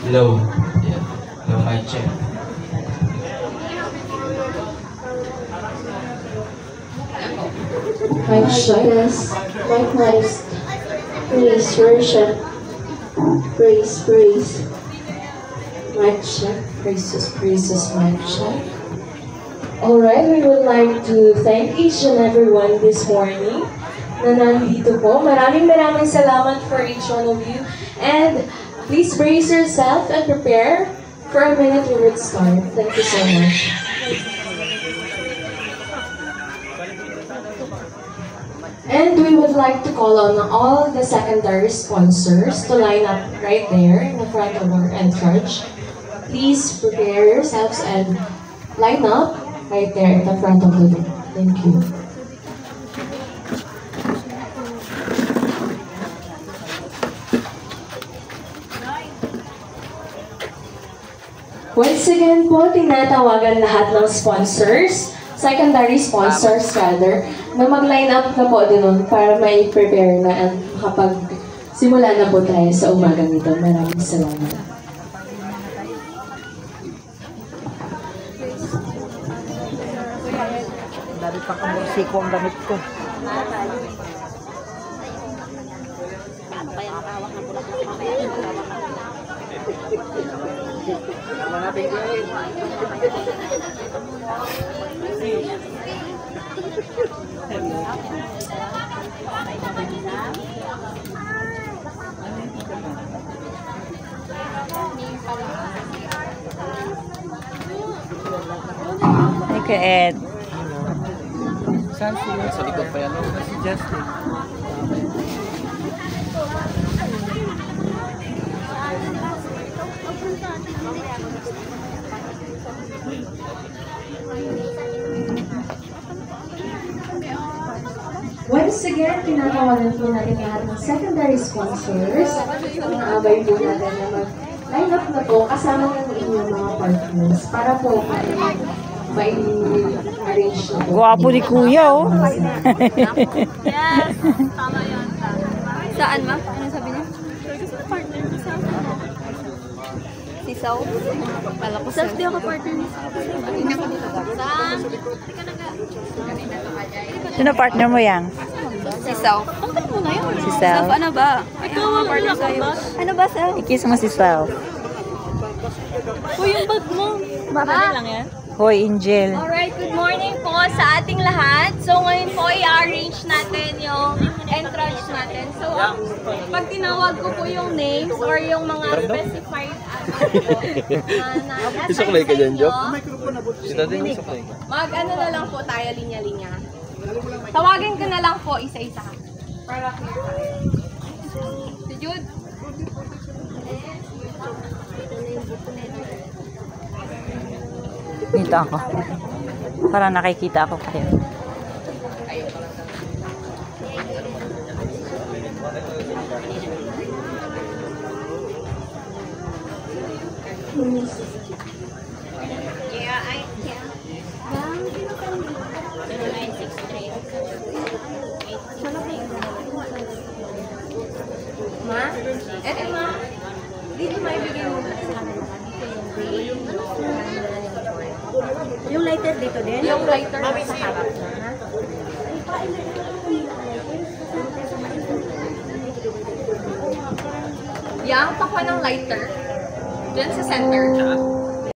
Hello. Yeah. Hello, mic check. Mic check. Mic nice. Praise, worship. Praise, praise. Mic check. Praises, praises, mic check. Alright, we would like to thank each and everyone this morning na nandito po. Maraming salamat for each one of you. And please brace yourself and prepare for a minute we would start. Thank you so much. And we would like to call on all the secondary sponsors to line up right there in the front of our entrance. Please prepare yourselves and line up right there at the front of the door. Thank you. Once again po, tinatawagan lahat ng sponsors, secondary sponsors rather, na mag-line up na po din nun para may prepare na at makapag-simula na po tayo sa umagang ito. Maraming salamat. Dari pa kamursiko ang gamit ko. Kaya nakawak ng bulak na mamaya. Thank you, Ed. Saan sila? Sa likod pa yan. Si Justin. Once again, tinatawagan po natin lahat ng secondary sponsors. Inaabay po natin na mag-line up na po kasama ng inyong mga partners para po may-arrange na po. Guwapo ni Kuya, oh. Yes, tama yun. Saan ma? Ano sabi niya? Partner ko sa si Saw? Kala ko self di ako partner ni Saw. Sino partner mo yang? Si Saw. Bakit mo na yun? Si Saw. Saw, ano ba? Ikaw ang partner sa'yo. Ano ba, Saw? Ikis mo si Saw. Uy, yung bag mo. Bakit lang yan? Hoy, Angel. Alright, good morning po sa ating lahat. So ngayon po i-arrange natin yung entrance natin. So pag tinawag ko po yung names or yung mga specified na Isuklay ka dyan, Jo? Sita din yung suklay. Mag-ano na lang po tayo, linya-linya. Tawagin ko na lang po isa-isa. Para clear tayo. Si Jude. Dito ako. Para nakikita ako kayo. Yeah, I can. Ma? Eto ma? Dito maibigay mo na sa akin. Yung lighter dito din? Yung lighter mo sa harap na. Yang, pakwa ng lighter. Diyan sa center.